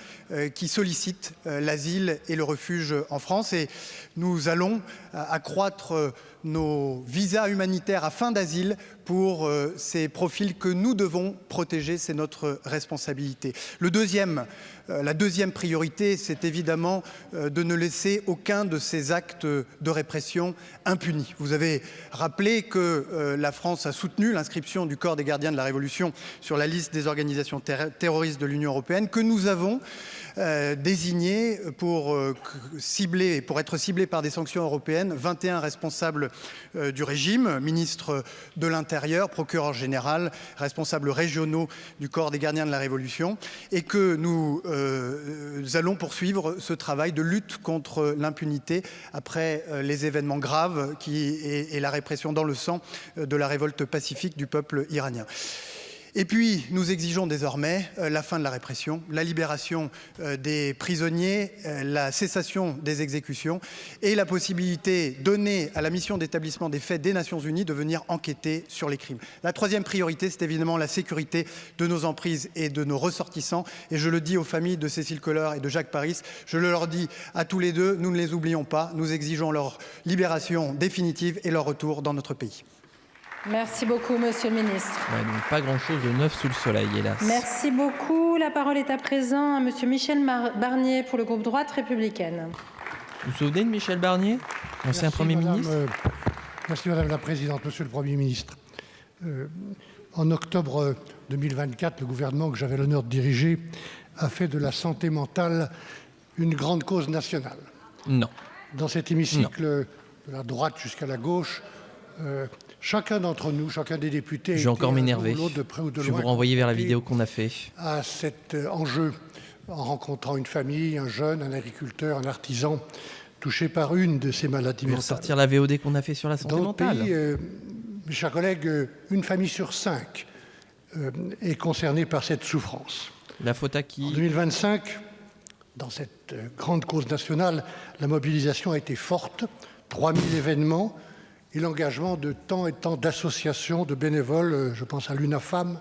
qui sollicitent l'asile et le refuge en France. Et nous allons accroître nos visas humanitaires à fin d'asile pour ces profils que nous devons protéger, c'est notre responsabilité. La deuxième priorité, c'est évidemment de ne laisser aucun de ces actes de répression impunis. Vous avez rappelé que la France a soutenu l'inscription du corps des gardiens de la Révolution sur la liste des organisations terroristes de l'Union européenne, que nous avons désigné pour être ciblés par des sanctions européennes 21 responsables du régime, ministre de l'Intérieur, procureur général, responsables régionaux du corps des gardiens de la Révolution, et que nous allons poursuivre ce travail de lutte contre l'impunité après les événements graves et la répression dans le sang de la révolte pacifique du peuple iranien. Et puis, nous exigeons désormais la fin de la répression, la libération des prisonniers, la cessation des exécutions et la possibilité donnée à la mission d'établissement des faits des Nations Unies de venir enquêter sur les crimes. La troisième priorité, c'est évidemment la sécurité de nos emprises et de nos ressortissants. Et je le dis aux familles de Cécile Kohler et de Jacques Paris, je le leur dis à tous les deux, nous ne les oublions pas, nous exigeons leur libération définitive et leur retour dans notre pays. Merci beaucoup, Monsieur le Ministre. Ouais, donc pas grand-chose de neuf sous le soleil, hélas. Merci beaucoup. La parole est à présent à Monsieur Michel Barnier pour le groupe Droite républicaine. Vous vous souvenez de Michel Barnier, ancien Premier ministre? Merci Madame la Présidente, Monsieur le Premier ministre. En octobre 2024, le gouvernement que j'avais l'honneur de diriger a fait de la santé mentale une grande cause nationale. Non. Dans cet hémicycle, de la droite jusqu'à la gauche, chacun d'entre nous, chacun des députés, je vais encore m'énerver. De près ou de je vais loin, vous renvoyer vers la vidéo qu'on a fait. À cet enjeu, en rencontrant une famille, un jeune, un agriculteur, un artisan, touché par une de ces maladies mentales. Sortir la VOD qu'on a fait sur la santé mentale. Dans le pays, mes chers collègues, une famille sur 5 est concernée par cette souffrance. La faute à qui? En 2025, dans cette grande cause nationale, la mobilisation a été forte, 3000 événements, et l'engagement de tant et tant d'associations, de bénévoles, je pense à l'UNAFAM,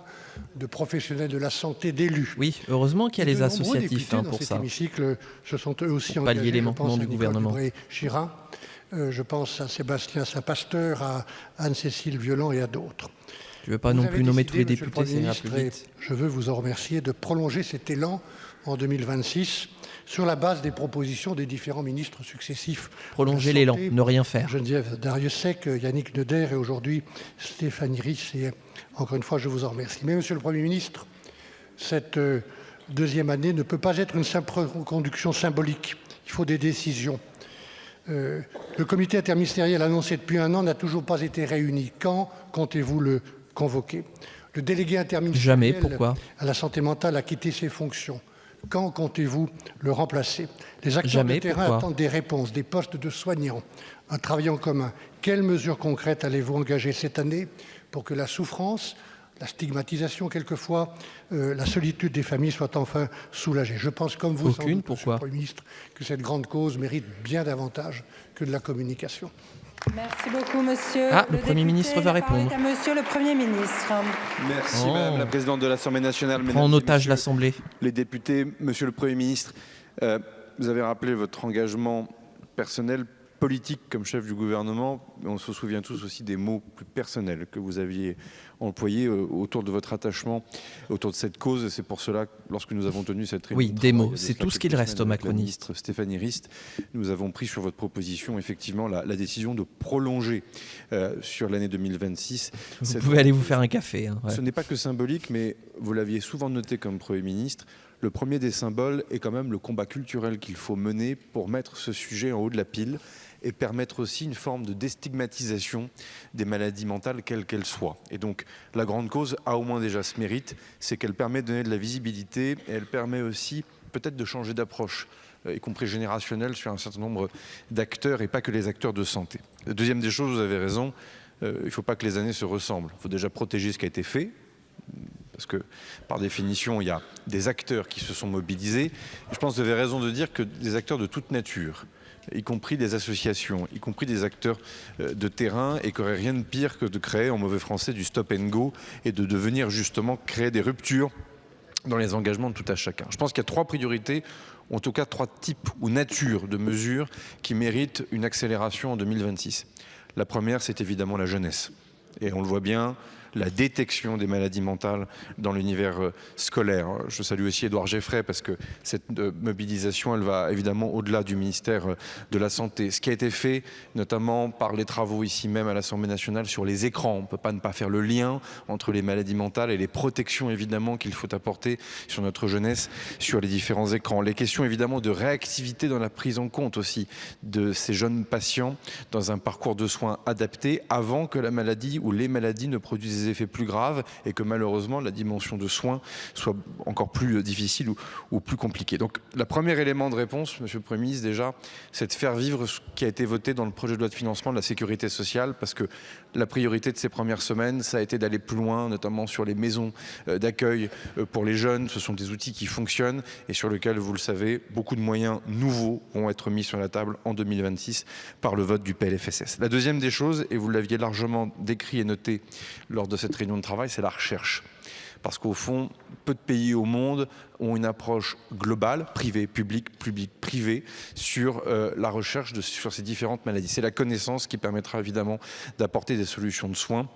de professionnels de la santé, d'élus. Oui, heureusement qu'il y a les associatifs pour dans cet ça. Hémicycle se sont eux aussi pour pallier engagés. les manquements du gouvernement. Chirin, je pense à Sébastien Saint-Pasteur, à Anne-Cécile Violent et à d'autres. Je ne veux pas non plus nommer tous les députés, ça ira plus vite. Je veux vous en remercier de prolonger cet élan en 2026 sur la base des propositions des différents ministres successifs. Prolonger l'élan, ne rien faire. Geneviève Darrieussecq, Yannick Neuder et aujourd'hui Stéphanie Ries. Et encore une fois, je vous en remercie. Mais Monsieur le Premier ministre, cette deuxième année ne peut pas être une simple reconduction symbolique. Il faut des décisions. Le comité interministériel annoncé depuis un an n'a toujours pas été réuni. Quand comptez-vous le convoquer? Le délégué interministériel à la santé mentale a quitté ses fonctions. Quand comptez-vous le remplacer? Les acteurs de terrain attendent des réponses, des postes de soignants, un travail en commun. Quelles mesures concrètes allez-vous engager cette année pour que la souffrance la stigmatisation quelquefois, la solitude des familles soient enfin soulagées. Je pense comme vous, Aucune, pourquoi ? Monsieur le Premier ministre, que cette grande cause mérite bien davantage que de la communication. Merci beaucoup, monsieur. Le Premier ministre va répondre. À monsieur le Premier ministre. Merci, Madame la Présidente de l'Assemblée nationale. Prends en otage l'Assemblée. Les députés, Monsieur le Premier ministre, vous avez rappelé votre engagement personnel, politique comme chef du gouvernement, mais on se souvient tous aussi des mots plus personnels que vous aviez employés autour de votre attachement, autour de cette cause. C'est pour cela que lorsque nous avons tenu cette réunion, oui, des mots, c'est tout ce qu'il reste aux macronistes. Stéphanie Rist, nous avons pris sur votre proposition effectivement la décision de prolonger sur l'année 2026. Vous pouvez aller vous faire un café. Hein, ouais. Ce n'est pas que symbolique, mais vous l'aviez souvent noté comme Premier ministre. Le premier des symboles est quand même le combat culturel qu'il faut mener pour mettre ce sujet en haut de la pile et permettre aussi une forme de déstigmatisation des maladies mentales, quelles qu'elles soient. Et donc, la grande cause a au moins déjà ce mérite, c'est qu'elle permet de donner de la visibilité et elle permet aussi peut-être de changer d'approche, y compris générationnelle, sur un certain nombre d'acteurs et pas que les acteurs de santé. Deuxième des choses, vous avez raison, il ne faut pas que les années se ressemblent. Il faut déjà protéger ce qui a été fait, parce que par définition, il y a des acteurs qui se sont mobilisés. Et je pense que vous avez raison de dire que des acteurs de toute nature, y compris des associations, y compris des acteurs de terrain, et qu'il n'y aurait rien de pire que de créer en mauvais français du stop and go et de devenir justement créer des ruptures dans les engagements de tout à chacun. Je pense qu'il y a trois priorités, en tout cas trois types ou natures de mesures qui méritent une accélération en 2026. La première, c'est évidemment la jeunesse. Et on le voit bien, la détection des maladies mentales dans l'univers scolaire. Je salue aussi Édouard Geffray parce que cette mobilisation, elle va évidemment au-delà du ministère de la Santé. Ce qui a été fait, notamment par les travaux ici même à l'Assemblée nationale sur les écrans. On ne peut pas ne pas faire le lien entre les maladies mentales et les protections évidemment qu'il faut apporter sur notre jeunesse, sur les différents écrans. Les questions évidemment de réactivité dans la prise en compte aussi de ces jeunes patients dans un parcours de soins adapté avant que la maladie ou les maladies ne produisent des effets plus graves et que malheureusement la dimension de soins soit encore plus difficile ou plus compliquée. Donc le premier élément de réponse, Monsieur le Premier ministre, déjà, c'est de faire vivre ce qui a été voté dans le projet de loi de financement de la sécurité sociale, parce que la priorité de ces premières semaines, ça a été d'aller plus loin, notamment sur les maisons d'accueil pour les jeunes. Ce sont des outils qui fonctionnent et sur lesquels, vous le savez, beaucoup de moyens nouveaux vont être mis sur la table en 2026 par le vote du PLFSS. La deuxième des choses, et vous l'aviez largement décrit et noté lors de cette réunion de travail, c'est la recherche. Parce qu'au fond, peu de pays au monde ont une approche globale, privé, public, public, privé, sur la recherche sur ces différentes maladies. C'est la connaissance qui permettra évidemment d'apporter des solutions de soins.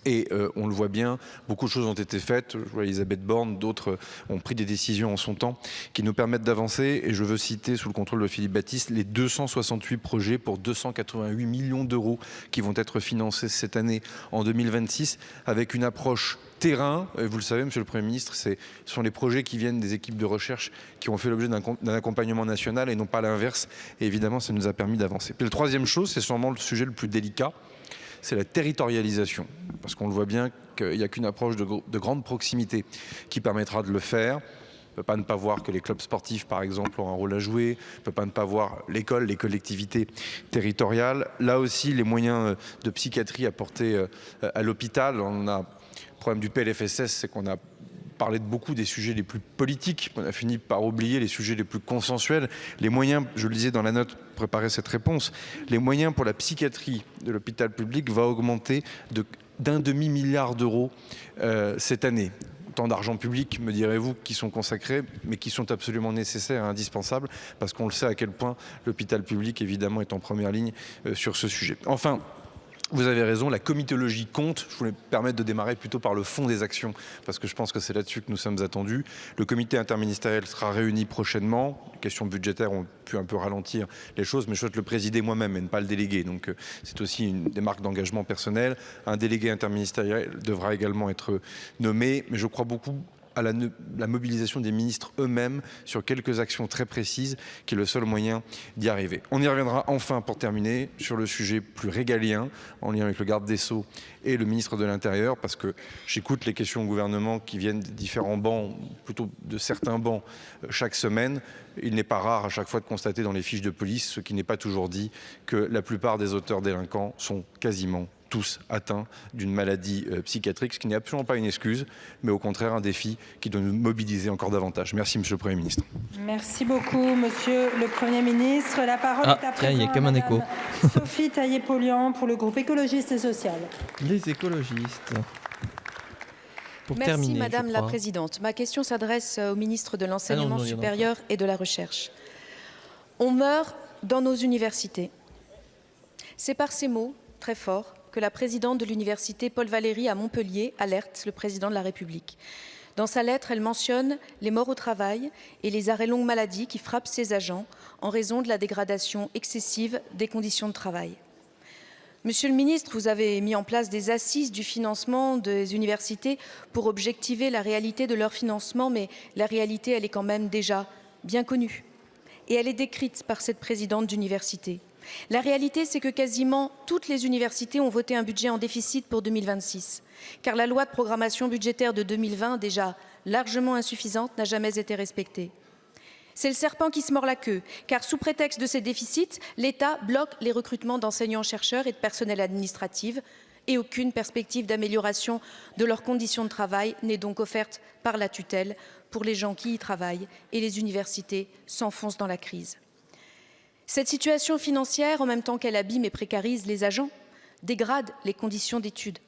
Et on le voit bien, beaucoup de choses ont été faites. Je vois Elisabeth Borne, d'autres ont pris des décisions en son temps qui nous permettent d'avancer. Et je veux citer, sous le contrôle de Philippe Baptiste, les 268 projets pour 288 millions d'euros qui vont être financés cette année en 2026 avec une approche terrain. Vous le savez, Monsieur le Premier ministre, ce sont les projets qui viennent des équipes de recherche qui ont fait l'objet d'un accompagnement national et non pas l'inverse. Et évidemment, ça nous a permis d'avancer. Puis la troisième chose, c'est sûrement le sujet le plus délicat, c'est la territorialisation. Parce qu'on le voit bien qu'il n'y a qu'une approche de grande proximité qui permettra de le faire. On ne peut pas ne pas voir que les clubs sportifs, par exemple, ont un rôle à jouer. On ne peut pas ne pas voir l'école, les collectivités territoriales. Là aussi, les moyens de psychiatrie apportés à l'hôpital. On a le problème du PLFSS, c'est qu'on a parlé de beaucoup des sujets les plus politiques. On a fini par oublier les sujets les plus consensuels. Les moyens, je le disais dans la note, préparer cette réponse, les moyens pour la psychiatrie de l'hôpital public va augmenter d'1,5 milliard d'euros cette année. Tant d'argent public, me direz-vous, qui sont consacrés, mais qui sont absolument nécessaires et indispensables, parce qu'on le sait à quel point l'hôpital public, évidemment, est en première ligne sur ce sujet. Enfin, vous avez raison, la comitologie compte. Je voulais me permettre de démarrer plutôt par le fond des actions, parce que je pense que c'est là-dessus que nous sommes attendus. Le comité interministériel sera réuni prochainement. Les questions budgétaires ont pu un peu ralentir les choses, mais je souhaite le présider moi-même et ne pas le déléguer. Donc c'est aussi une des marques d'engagement personnel. Un délégué interministériel devra également être nommé, mais je crois beaucoup à la mobilisation des ministres eux-mêmes sur quelques actions très précises qui est le seul moyen d'y arriver. On y reviendra enfin pour terminer sur le sujet plus régalien en lien avec le garde des Sceaux et le ministre de l'Intérieur, parce que j'écoute les questions au gouvernement qui viennent des différents bancs, plutôt de certains bancs chaque semaine. Il n'est pas rare à chaque fois de constater dans les fiches de police, ce qui n'est pas toujours dit, que la plupart des auteurs délinquants sont quasiment tous atteints d'une maladie psychiatrique, ce qui n'est absolument pas une excuse, mais au contraire un défi qui doit nous mobiliser encore davantage. Merci, Monsieur le Premier ministre. Merci beaucoup, Monsieur le Premier ministre. La parole est à tiens, il y a comme un écho. Sophie Taillé-Polian pour le groupe écologiste et social. Les écologistes. Merci Madame la Présidente. Ma question s'adresse au ministre de l'Enseignement supérieur et de la Recherche. On meurt dans nos universités. C'est par ces mots très forts que la présidente de l'université Paul Valéry à Montpellier alerte le président de la République. Dans sa lettre, elle mentionne les morts au travail et les arrêts longue maladie qui frappent ses agents en raison de la dégradation excessive des conditions de travail. Monsieur le ministre, vous avez mis en place des assises du financement des universités pour objectiver la réalité de leur financement, mais la réalité, elle est quand même déjà bien connue. Et elle est décrite par cette présidente d'université. La réalité, c'est que quasiment toutes les universités ont voté un budget en déficit pour 2026, car la loi de programmation budgétaire de 2020, déjà largement insuffisante, n'a jamais été respectée. C'est le serpent qui se mord la queue, car sous prétexte de ces déficits, l'État bloque les recrutements d'enseignants-chercheurs et de personnel administratif, et aucune perspective d'amélioration de leurs conditions de travail n'est donc offerte par la tutelle pour les gens qui y travaillent, et les universités s'enfoncent dans la crise. Cette situation financière, en même temps qu'elle abîme et précarise les agents, dégrade les conditions d'études.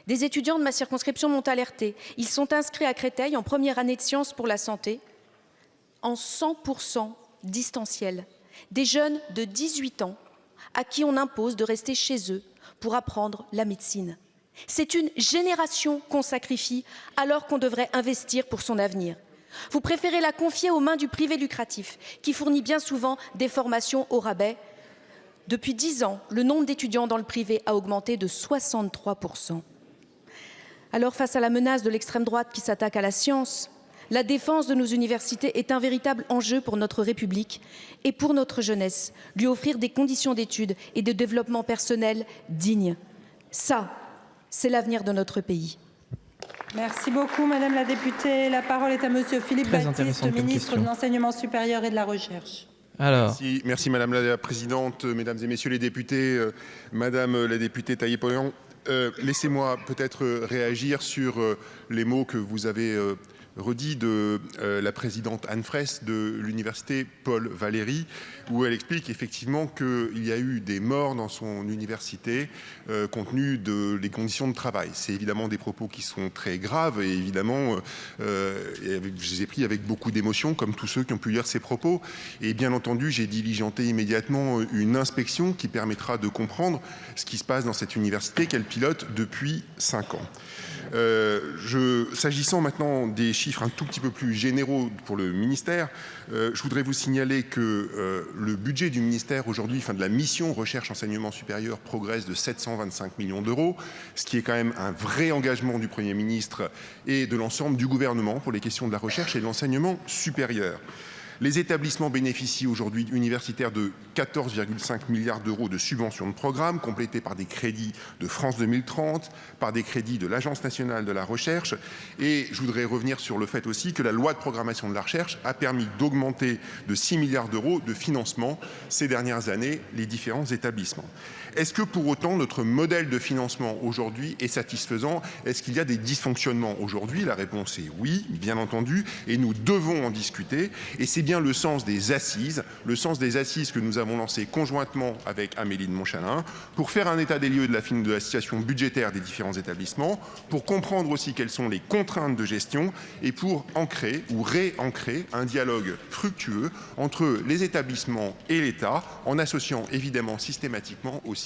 Des étudiants de ma circonscription m'ont alerté. Ils sont inscrits à Créteil en première année de sciences pour la santé, en 100% distanciel. Des jeunes de 18 ans à qui on impose de rester chez eux pour apprendre la médecine. C'est une génération qu'on sacrifie alors qu'on devrait investir pour son avenir. Vous préférez la confier aux mains du privé lucratif, qui fournit bien souvent des formations au rabais. Depuis 10 ans, le nombre d'étudiants dans le privé a augmenté de 63%. Alors, face à la menace de l'extrême droite qui s'attaque à la science, la défense de nos universités est un véritable enjeu pour notre République et pour notre jeunesse. Lui offrir des conditions d'études et de développement personnel dignes. Ça, c'est l'avenir de notre pays. Merci beaucoup, Madame la députée. La parole est à Monsieur Philippe Baptiste, ministre de l'Enseignement supérieur et de la Recherche. Alors. Merci Madame la Présidente, Mesdames et Messieurs les députés, Madame la députée Taillé-Polian. Laissez-moi peut-être réagir sur les mots que vous avez redits de la présidente Anne Fraisse de l'université Paul Valéry, où elle explique effectivement qu'il y a eu des morts dans son université compte tenu des conditions de travail. C'est évidemment des propos qui sont très graves et évidemment je les ai pris avec beaucoup d'émotion comme tous ceux qui ont pu lire ces propos. Et bien entendu, j'ai diligenté immédiatement une inspection qui permettra de comprendre ce qui se passe dans cette université qu'elle pilote depuis 5 ans. S'agissant maintenant des chiffres un tout petit peu plus généraux pour le ministère, je voudrais vous signaler que le budget du ministère aujourd'hui, de la mission recherche enseignement supérieur, progresse de 725 millions d'euros, ce qui est quand même un vrai engagement du Premier ministre et de l'ensemble du gouvernement pour les questions de la recherche et de l'enseignement supérieur. Les établissements bénéficient aujourd'hui universitaires de 14,5 milliards d'euros de subventions de programme, complétés par des crédits de France 2030, par des crédits de l'Agence nationale de la recherche. Et je voudrais revenir sur le fait aussi que la loi de programmation de la recherche a permis d'augmenter de 6 milliards d'euros de financement ces dernières années les différents établissements. Est-ce que pour autant notre modèle de financement aujourd'hui est satisfaisant? Est-ce qu'il y a des dysfonctionnements aujourd'hui? La réponse est oui, bien entendu, et nous devons en discuter. Et c'est bien le sens des assises que nous avons lancées conjointement avec Amélie de Montchalin, pour faire un état des lieux de la situation budgétaire des différents établissements, pour comprendre aussi quelles sont les contraintes de gestion et pour ancrer ou réancrer un dialogue fructueux entre les établissements et l'État, en associant évidemment systématiquement aussi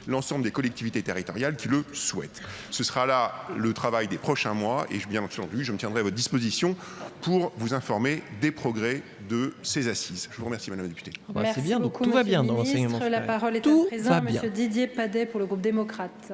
l'ensemble des collectivités territoriales qui le souhaitent. Ce sera là le travail des prochains mois et bien entendu, je me tiendrai à votre disposition pour vous informer des progrès de ces assises. Je vous remercie, Madame la députée. C'est bien, donc tout va bien dans l'enseignement supérieur. La parole est à présent à Monsieur Didier Padet pour le groupe démocrate.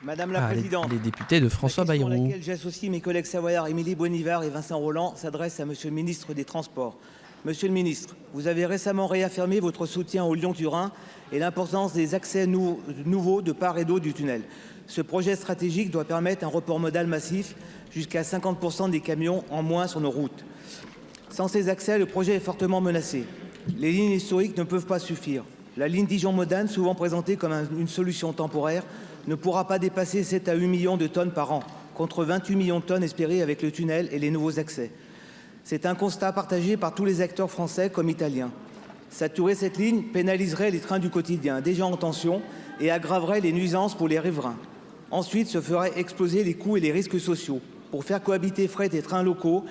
Madame la Présidente, les députés de François Bayrou. La question à laquelle j'associe mes collègues savoyards Émilie Bonivard et Vincent Rolland s'adresse à Monsieur le ministre des Transports. Monsieur le ministre, vous avez récemment réaffirmé votre soutien au Lyon-Turin et l'importance des accès nouveaux de part et d'autre du tunnel. Ce projet stratégique doit permettre un report modal massif jusqu'à 50% des camions en moins sur nos routes. Sans ces accès, le projet est fortement menacé. Les lignes historiques ne peuvent pas suffire. La ligne Dijon-Modane, souvent présentée comme une solution temporaire, ne pourra pas dépasser 7 à 8 millions de tonnes par an, contre 28 millions de tonnes espérées avec le tunnel et les nouveaux accès. C'est un constat partagé par tous les acteurs français comme italiens. Saturer cette ligne pénaliserait les trains du quotidien, déjà en tension, et aggraverait les nuisances pour les riverains. Ensuite, se ferait exploser les coûts et les risques sociaux. Pour faire cohabiter fret et trains locaux,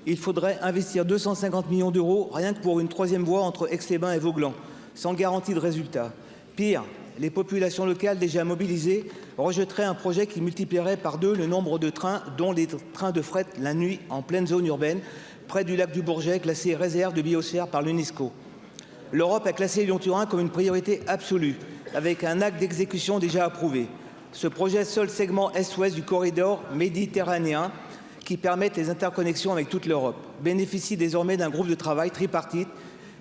il faudrait investir 250 millions d'euros rien que pour une troisième voie entre Aix-les-Bains et Vauclans, sans garantie de résultat. Pire, les populations locales déjà mobilisées rejetteraient un projet qui multiplierait par 2 le nombre de trains, dont les trains de fret la nuit en pleine zone urbaine, près du lac du Bourget, classé réserve de biosphère par l'UNESCO. L'Europe a classé Lyon-Turin comme une priorité absolue, avec un acte d'exécution déjà approuvé. Ce projet, seul segment est-ouest du corridor méditerranéen qui permet les interconnexions avec toute l'Europe, bénéficie désormais d'un groupe de travail tripartite,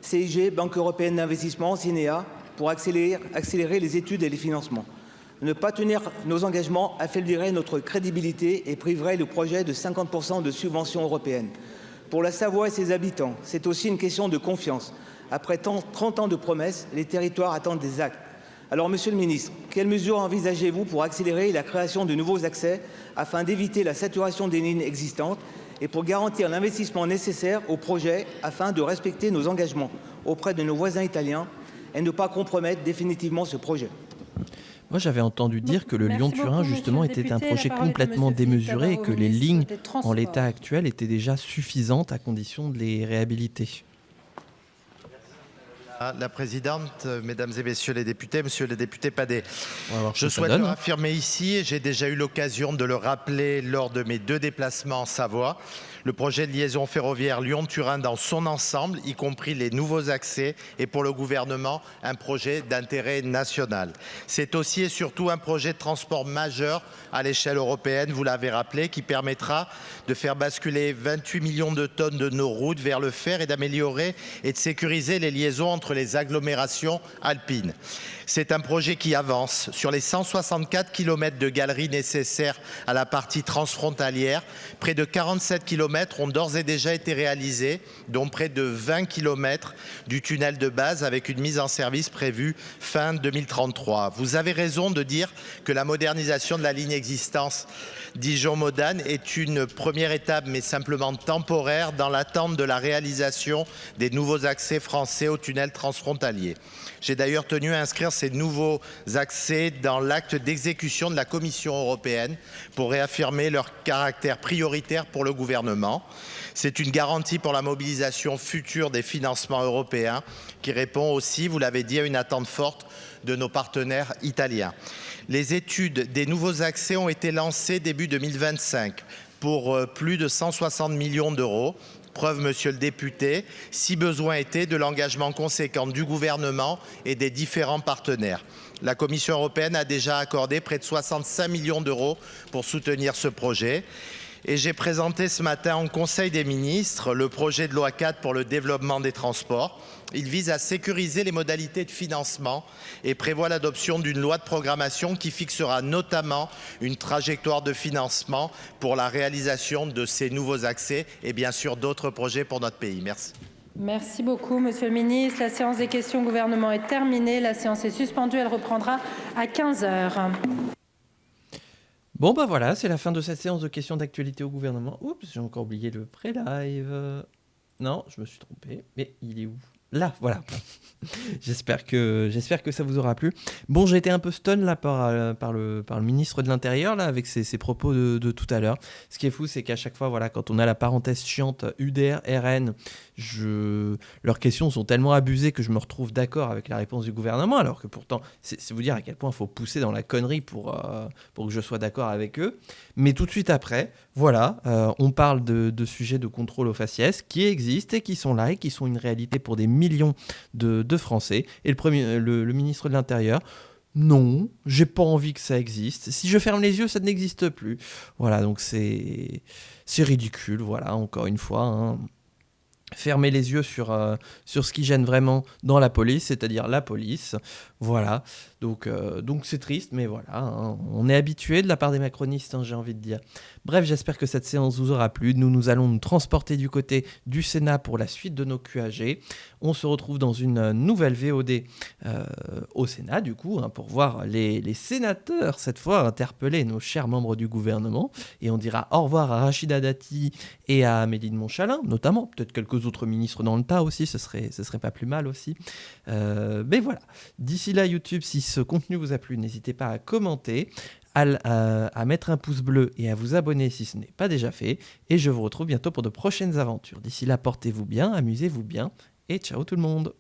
CIG, Banque européenne d'investissement, CINEA, pour accélérer les études et les financements. Ne pas tenir nos engagements affaiblirait notre crédibilité et priverait le projet de 50% de subventions européennes. Pour la Savoie et ses habitants, c'est aussi une question de confiance. Après 30 ans de promesses, les territoires attendent des actes. Alors, Monsieur le Ministre, quelles mesures envisagez-vous pour accélérer la création de nouveaux accès afin d'éviter la saturation des lignes existantes et pour garantir l'investissement nécessaire au projet afin de respecter nos engagements auprès de nos voisins italiens et ne pas compromettre définitivement ce projet? Moi, j'avais entendu dire que le Lyon-Turin, justement, était un projet complètement démesuré et que les lignes, en l'état actuel, étaient déjà suffisantes à condition de les réhabiliter. La présidente, mesdames et messieurs les députés, monsieur le député Padet, je souhaite le affirmer ici, et j'ai déjà eu l'occasion de le rappeler lors de mes 2 déplacements en Savoie, le projet de liaison ferroviaire Lyon-Turin dans son ensemble, y compris les nouveaux accès, est pour le gouvernement un projet d'intérêt national. C'est aussi et surtout un projet de transport majeur à l'échelle européenne, vous l'avez rappelé, qui permettra de faire basculer 28 millions de tonnes de nos routes vers le fer et d'améliorer et de sécuriser les liaisons entre les agglomérations alpines. C'est un projet qui avance. Sur les 164 km de galeries nécessaires à la partie transfrontalière, près de 47 km ont d'ores et déjà été réalisés, dont près de 20 km du tunnel de base avec une mise en service prévue fin 2033. Vous avez raison de dire que la modernisation de la ligne existante Dijon-Modane est une première étape, mais simplement temporaire, dans l'attente de la réalisation des nouveaux accès français au tunnel transfrontalier. J'ai d'ailleurs tenu à inscrire ces nouveaux accès dans l'acte d'exécution de la Commission européenne pour réaffirmer leur caractère prioritaire pour le gouvernement. C'est une garantie pour la mobilisation future des financements européens qui répond aussi, vous l'avez dit, à une attente forte de nos partenaires italiens. Les études des nouveaux accès ont été lancées début 2025 pour plus de 160 millions d'euros. Preuve, monsieur le député, si besoin était, de l'engagement conséquent du gouvernement et des différents partenaires. La Commission européenne a déjà accordé près de 65 millions d'euros pour soutenir ce projet. Et j'ai présenté ce matin en Conseil des ministres le projet de loi 4 pour le développement des transports. Il vise à sécuriser les modalités de financement et prévoit l'adoption d'une loi de programmation qui fixera notamment une trajectoire de financement pour la réalisation de ces nouveaux accès et bien sûr d'autres projets pour notre pays. Merci. Merci beaucoup, Monsieur le Ministre. La séance des questions au gouvernement est terminée. La séance est suspendue. Elle reprendra à 15h. Bon, bah voilà, c'est la fin de cette séance de questions d'actualité au gouvernement. Oups, j'ai encore oublié le pré-live. Non, je me suis trompé. Mais il est où ? Là, voilà. J'espère que ça vous aura plu. Bon, j'ai été un peu stun là par le ministre de l'Intérieur là avec ses propos de tout à l'heure. Ce qui est fou, c'est qu'à chaque fois, voilà, quand on a la parenthèse chiante UDR, RN, leurs questions sont tellement abusées que je me retrouve d'accord avec la réponse du gouvernement, alors que pourtant, c'est vous dire à quel point il faut pousser dans la connerie pour que je sois d'accord avec eux. Mais tout de suite après, voilà, on parle de sujets de contrôle aux faciès qui existent et qui sont là et qui sont une réalité pour des millions de Français. Et le ministre de l'Intérieur, non, j'ai pas envie que ça existe. Si je ferme les yeux, ça n'existe plus. Voilà, donc c'est ridicule, voilà, encore une fois, hein. Fermer les yeux sur ce qui gêne vraiment dans la police, c'est-à-dire la police. Voilà, Donc c'est triste, mais voilà, hein, on est habitué de la part des macronistes, hein, j'ai envie de dire. Bref, j'espère que cette séance vous aura plu. Nous allons nous transporter du côté du Sénat pour la suite de nos QAG. On se retrouve dans une nouvelle VOD au Sénat, du coup, hein, pour voir les sénateurs, cette fois, interpeller nos chers membres du gouvernement. Et on dira au revoir à Rachida Dati et à Amélie de Montchalin, notamment. Peut-être quelques autres ministres dans le tas aussi, ce serait pas plus mal aussi. Mais voilà. D'ici là, YouTube, si ce contenu vous a plu, n'hésitez pas à commenter, à mettre un pouce bleu et à vous abonner si ce n'est pas déjà fait. Et je vous retrouve bientôt pour de prochaines aventures. D'ici là, portez-vous bien, amusez-vous bien et ciao tout le monde.